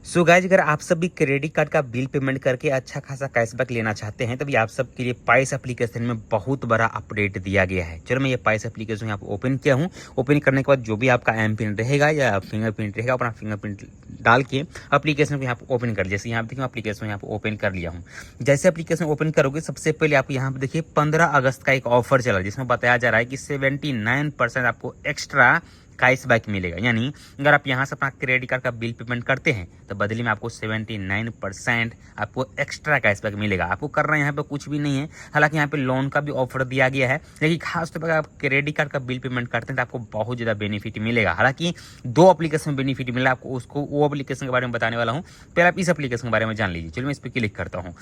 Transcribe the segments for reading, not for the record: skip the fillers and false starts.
So guys, अगर आप सब भी क्रेडिट कार्ड का बिल पेमेंट करके अच्छा खासा कैशबैक लेना चाहते हैं तभी आप सब के लिए पाइस एप्लीकेशन में बहुत बड़ा अपडेट दिया गया है। चलो मैं ये पाइस एप्लीकेशन यहाँ पर ओपन किया हूँ। ओपन करने के बाद जो भी आपका एम पिन रहेगा या फिंगरप्रिंट रहेगा, अपना फिंगरप्रिंट डाल के एप्लीकेशन को यहाँ पर ओपन कर, जैसे यहाँ पे देखिए एप्लीकेशन यहाँ पर ओपन कर लिया हूँ। जैसे एप्लीकेशन ओपन करोगे सबसे पहले आप यहाँ पे देखिए 15 अगस्त का एक ऑफर चला है जिसमें बताया जा रहा है कि 79% आपको एक्स्ट्रा कैशबैक मिलेगा। यानी अगर आप यहाँ से अपना क्रेडिट कार्ड का बिल पेमेंट करते हैं तो बदले में आपको 79% आपको एक्स्ट्रा कैशबैक मिलेगा। आपको करना यहाँ पे कुछ भी नहीं है। हालांकि यहाँ पे लोन का भी ऑफर दिया गया है, लेकिन खास तौर पर अगर आप क्रेडिट कार्ड का बिल पेमेंट करते हैं तो आपको बहुत ज़्यादा बेनिफिट मिलेगा। हालांकि 2 एप्लीकेशन में बेनिफिट मिला आपको, उसको वो एप्लीकेशन के बारे में बताने वाला हूँ। पहले आप इस एप्लीकेशन के बारे में जान लीजिए। चलिए मैं इस पर क्लिक करता हूँ।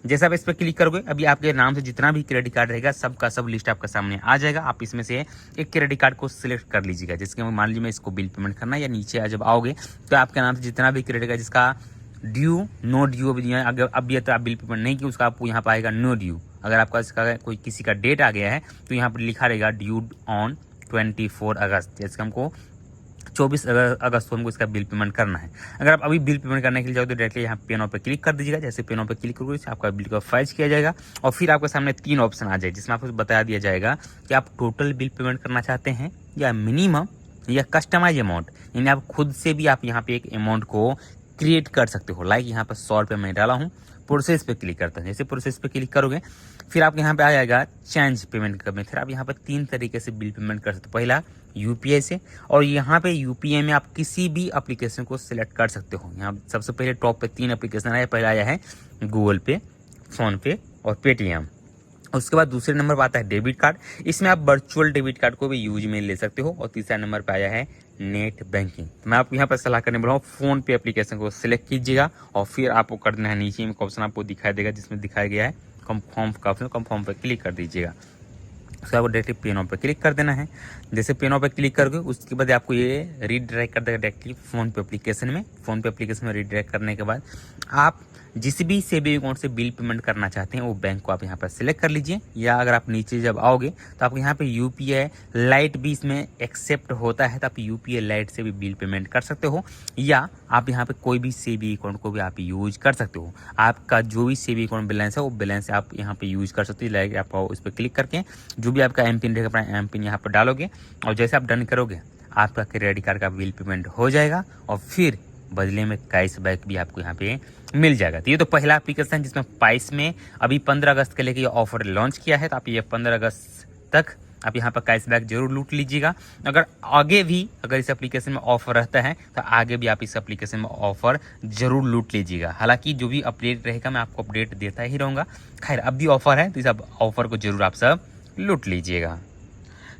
जैसे आप इस पर क्लिक करोगे अभी आपके नाम से जितना भी क्रेडिट कार्ड रहेगा सबका सब लिस्ट आपका सामने आ जाएगा। आप इसमें से एक क्रेडिट कार्ड को सिलेक्ट कर लीजिएगा, जिसके मान लीजिए मैं इसको बिल पेमेंट करना है। या नीचे जब आओगे तो आपके नाम से जितना भी क्रेडिट कार्ड जिसका ड्यू नो ड्यू अगर अभी तो आप बिल पेमेंट नहीं किया उसका आपको यहाँ पर आएगा नो ड्यू। अगर आपका इसका कोई किसी का डेट आ गया है तो यहाँ पर लिखा रहेगा ड्यू ऑन 24 अगस्त, जैसे हमको 24 अगस्त को हमको इसका बिल पेमेंट करना है। अगर आप अभी बिल पेमेंट करने के लिए जाओ तो डायरेक्टली यहाँ पे नाउ पे क्लिक कर दीजिएगा। जैसे पे नाउ पे क्लिक करोगे आपका बिल को फैच किया जाएगा और फिर आपके सामने 3 ऑप्शन आ जाए जिसमें आपको बता दिया जाएगा कि आप टोटल बिल पेमेंट करना चाहते हैं या मिनिमम या कस्टमाइज अमाउंट। यानी आप खुद से भी आप यहाँ पे एक अमाउंट को क्रिएट कर सकते हो। लाइक यहाँ पर 100 रुपये मैं डाला हूँ, प्रोसेस पे क्लिक करते हैं। जैसे प्रोसेस पे क्लिक करोगे फिर आपके यहाँ पे आ जाएगा चेंज पेमेंट का मेथड। आप यहाँ पर 3 तरीके से बिल पेमेंट कर सकते हो। पहला यूपीआई से, और यहाँ पे यूपीआई में आप किसी भी एप्लीकेशन को सिलेक्ट कर सकते हो। यहाँ सबसे पहले टॉप पे 3 एप्लीकेशन आया। पहला आया है गूगल पे, फोन पे और पेटीएम। उसके बाद दूसरे नंबर पर आता है डेबिट कार्ड। इसमें आप वर्चुअल डेबिट कार्ड को भी यूज में ले सकते हो। और तीसरा नंबर पर आया है नेट बैंकिंग। मैं आपको यहाँ पर सलाह करने बोला हूँ फोन पे एप्लीकेशन को सिलेक्ट कीजिएगा और फिर आपको कर देना है। नीचे में ऑप्शन आपको दिखाई देगा जिसमें दिखाया गया है कंफर्म का ऑप्शन, कंफर्म पर क्लिक कर दीजिएगा। उसके बाद डायरेक्टली पे नाउ पे क्लिक कर देना है। जैसे पे नाउ पे क्लिक करोगे उसके बाद आपको ये रीडायरेक्ट कर देगा डायरेक्टली फोन पे एप्लीकेशन में। फोन पे एप्लीकेशन में रीडायरेक्ट करने के बाद आप जिस भी सेविंग अकाउंट से बिल पेमेंट करना चाहते हैं वो बैंक को आप यहाँ पर सिलेक्ट कर लीजिए। या अगर आप नीचे जब आओगे तो आपको यहाँ पे यूपीआई लाइट भी इसमें एक्सेप्ट होता है, तो आप यूपीआई लाइट से भी बिल पेमेंट कर सकते हो। या आप यहाँ पे कोई भी सेविंग अकाउंट को भी आप यूज कर सकते हो। आपका जो भी सेविंग अकाउंट बैलेंस है वो बैलेंस आप यहाँ पे यूज कर सकते हो। लाइक आप उस पर क्लिक करके जो भी आपका एम पिन रहेगा अपना एम पिन यहाँ पर डालोगे और जैसे आप डन करोगे आपका क्रेडिट कार्ड का बिल पेमेंट हो जाएगा और फिर बदले में कैशबैक भी आपको यहाँ पे मिल जाएगा। तो ये तो पहला एप्लीकेशन जिसमें पाइस में अभी 15 अगस्त के लेके ये ऑफर लॉन्च किया है। तो आप ये 15 अगस्त तक आप यहाँ पर कैशबैक जरूर लूट लीजिएगा। अगर आगे भी अगर इस एप्लीकेशन में ऑफर रहता है तो आगे भी आप इस एप्लीकेशन में ऑफर जरूर लूट लीजिएगा। हालांकि जो भी अपडेट रहेगा मैं आपको अपडेट देता ही रहूँगा। खैर अब भी ऑफर है तो इस ऑफर को जरूर आप सब लूट लीजिएगा।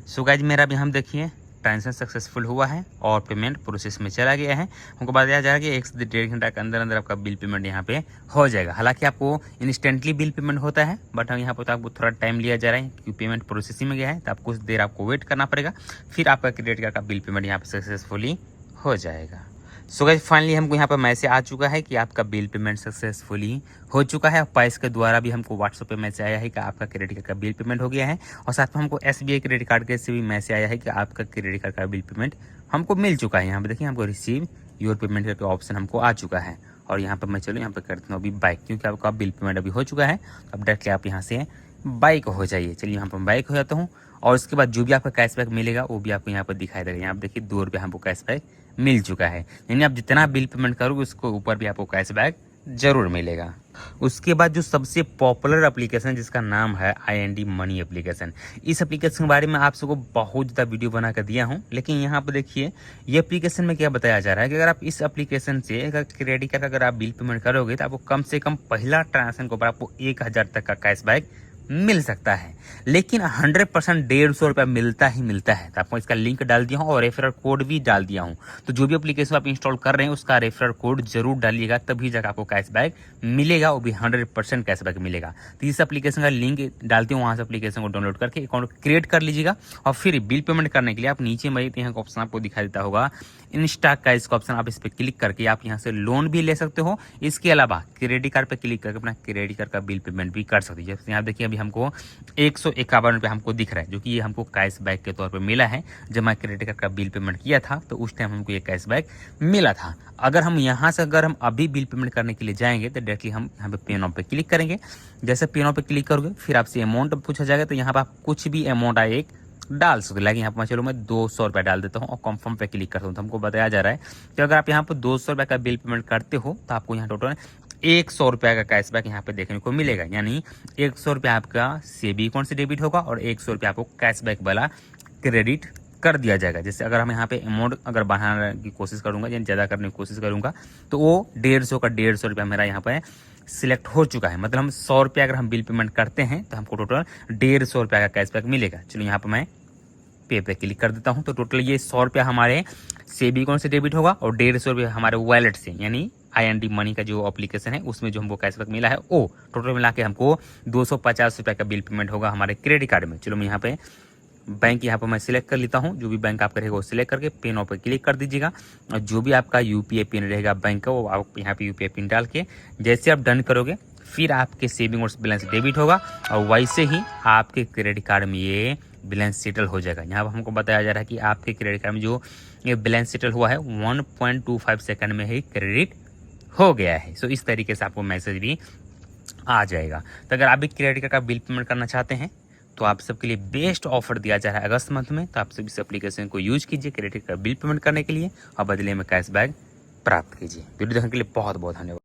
सो गाइज मेरा भी हम देखिए ट्रांजेक्शन सक्सेसफुल हुआ है और पेमेंट प्रोसेस में चला गया है। हमको बताया जा रहा है कि 1 से 1.5 घंटा के अंदर अंदर आपका बिल पेमेंट यहाँ पे हो जाएगा। हालांकि आपको इंस्टेंटली बिल पेमेंट होता है बट यहाँ पर तो आपको थोड़ा टाइम लिया जा रहा है क्योंकि पेमेंट प्रोसेसिंग में गया है। तो आप कुछ देर आपको वेट करना पड़ेगा, फिर आपका क्रेडिट कार्ड का बिल पेमेंट यहाँ पर सक्सेसफुली हो जाएगा। सो गाइस फाइनली हमको यहाँ पर मैसेज आ चुका है कि आपका बिल पेमेंट सक्सेसफुली हो चुका है। पाइस के द्वारा भी हमको व्हाट्सएप पे मैसेज आया है कि आपका क्रेडिट कार्ड का बिल पेमेंट हो गया है। और साथ में हमको एसबीआई क्रेडिट कार्ड के से भी मैसेज आया है कि आपका क्रेडिट कार्ड का बिल पेमेंट हमको मिल चुका है। यहाँ पे देखिए हमको रिसीव योर पेमेंट करके ऑप्शन हमको आ चुका है। और यहाँ पर मैं चलो यहाँ पर करता हूँ अभी बाइक, क्योंकि आपका बिल पेमेंट अभी हो चुका है। अब डायरेक्टली आप यहाँ से बाइक हो जाइए। चलिए यहाँ पर बाइक हो जाता हूँ और उसके बाद जो भी आपका कैशबैक मिलेगा वो भी आपको यहाँ पर दिखाई देगा। यहाँ पर देखिए 2 रुपये हमको कैशबैक मिल चुका है। यानी आप जितना बिल पेमेंट करोगे उसको ऊपर भी आपको कैशबैक जरूर मिलेगा। उसके बाद जो सबसे पॉपुलर एप्लीकेशन जिसका नाम है IND मनी एप्लीकेशन, इस एप्लीकेशन के बारे में आप सबको बहुत ज़्यादा वीडियो बना कर दिया हूं। लेकिन यहाँ पर देखिए ये एप्लीकेशन में क्या बताया जा रहा है कि अगर आप इस एप्लीकेशन से अगर क्रेडिट कार्ड अगर आप बिल पेमेंट करोगे तो आपको कम से कम पहला ट्रांजेक्शन के ऊपर आपको 1000 तक का कैशबैक मिल सकता है। लेकिन 100% 150 रुपया मिलता ही मिलता है। तो आपको इसका लिंक डाल दिया हूँ और रेफरल कोड भी डाल दिया हूँ। तो जो भी एप्लीकेशन आप इंस्टॉल कर रहे हैं उसका रेफरल कोड जरूर डालिएगा, तभी जाकर आपको कैशबैक मिलेगा, वो भी 100% कैशबैक मिलेगा। तो इस एप्लीकेशन का लिंक डालते हैं, वहाँ से एप्लीकेशन को डाउनलोड करके अकाउंट क्रिएट कर लीजिएगा। और फिर बिल पेमेंट करने के लिए आप नीचे में यहाँ का ऑप्शन आपको दिखाई देता होगा इंस्टा कैश का ऑप्शन, आप इस पर क्लिक करके आप यहाँ से लोन भी ले सकते हो। इसके अलावा क्रेडिट कार्ड पर क्लिक करके अपना क्रेडिट कार्ड का बिल पेमेंट भी कर सकते हो। जैसे यहाँ देखिए अभी अभी हमको 151 रुपये हमको दिख रहा है, जो कि ये हमको कैशबैक के तौर पे मिला है। जब मैं क्रेडिट कार्ड का बिल पेमेंट किया था तो उस टाइम हमको ये कैशबैक मिला था। अगर हम यहाँ से अगर हम अभी बिल पेमेंट करने के लिए जाएंगे तो डायरेक्टली हम यहाँ पे पे नाउ पे क्लिक करेंगे। जैसे पे नाउ पे क्लिक करोगे फिर आपसे अमाउंट पूछा जाएगा, तो यहाँ पर आप कुछ भी अमाउंट आए एक डाल सकते हो। लाइक यहाँ पर चलो मैं 200 रुपये डाल देता हूँ और कंफर्म पे क्लिक करता हूँ। तो हमको बताया जा रहा है कि अगर आप यहाँ पर 200 रुपये का बिल पेमेंट करते हो तो आपको यहाँ टोटल 100 रुपये का कैशबैक यहाँ पे देखने को मिलेगा। यानी 100 रुपये आपका सेबी अकाउंट से डेबिट होगा और 100 रुपये आपको कैशबैक वाला क्रेडिट कर दिया जाएगा। जैसे अगर हम यहाँ पे अमाउंट अगर बढ़ाने की कोशिश करूंगा या ज़्यादा करने की कोशिश करूंगा तो वो 150 का 150 रुपया मेरा यहाँ पे सिलेक्ट हो चुका है। मतलब हम 100 रुपये अगर हम बिल पेमेंट करते हैं तो हमको टोटल 150 रुपये का कैशबैक मिलेगा। चलो यहाँ पर मैं पे पे क्लिक कर देता हूँ। तो टोटल ये 100 रुपया हमारे सेबी अकाउंट से डेबिट होगा और 150 रुपये हमारे वॉलेट से, यानी IND मनी का जो एप्लीकेशन है उसमें जो हमको कैशबैक मिला है वो टोटल मिला के हमको 250 रुपये का बिल पेमेंट होगा हमारे क्रेडिट कार्ड में। चलो मैं यहाँ पे बैंक यहाँ पर मैं सिलेक्ट कर लेता हूँ। जो भी बैंक आपका रहेगा वो सिलेक्ट करके पे नाउ पे क्लिक कर दीजिएगा और जो भी आपका UPI पिन रहेगा बैंक का वो आप यहाँ पे UPI पिन डाल के जैसे आप डन करोगे फिर आपके सेविंग और बैलेंस डेबिट होगा और वैसे ही आपके क्रेडिट कार्ड में ये बैलेंस सेटल हो जाएगा। यहाँ पर हमको बताया जा रहा है कि आपके क्रेडिट कार्ड में जो ये बैलेंस सेटल हुआ है 1.25 सेकंड में ही क्रेडिट हो गया है। सो इस तरीके से आपको मैसेज भी आ जाएगा। तो अगर आप भी क्रेडिट कार्ड का बिल पेमेंट करना चाहते हैं तो आप सबके लिए बेस्ट ऑफर दिया जा रहा है अगस्त मंथ में। तो आप सब इस एप्लीकेशन को यूज कीजिए क्रेडिट कार्ड बिल पेमेंट करने के लिए और बदले में कैशबैक प्राप्त कीजिए। वीडियो देखने के लिए बहुत बहुत धन्यवाद।